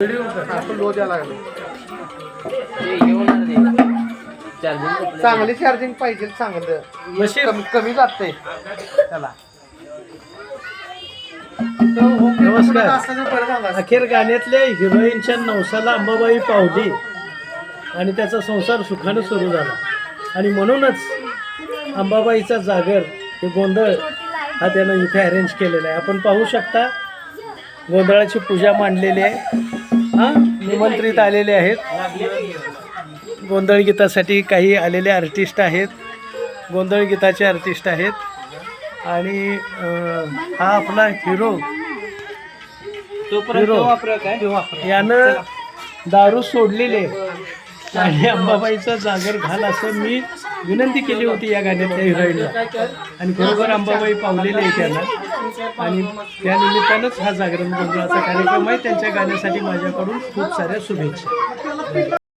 Low द्यायला लागलो चांगली चार्जिंग पाहिजे चांगलं कमी जातंय त्याला. नमस्कार. अखेर गाण्यातल्या हिरोईनच्या नवसाला अंबाबाई पावली आणि त्याचा संसार सुखानं सुरू झाला. आणि म्हणूनच अंबाबाईचा जागर हे गोंधळ हा त्यानं इथे अरेंज केलेला आहे. आपण पाहू शकता गोंधळाची पूजा मांडलेली आहे. निमंत्रित आलेले आहेत. गोंधळ गीतासाठी काही आलेले आर्टिस्ट आहेत. गोंधळ गीताचे आर्टिस्ट आहेत. आणि हा आपला हिरो यानं दारू सोडलेले आणि अंबाबाईचा जागर घाल असं मी विनंती केली होती या गाण्यातल्या हिरोईनला. आणि खरोखर अंबाबाई पावलेली आहे त्यांना. आणि त्या निमित्तानंच हा जागरण गोंधळाचा कार्यक्रम आहे. त्यांच्या गाण्यासाठी माझ्याकडून खूप साऱ्या शुभेच्छा.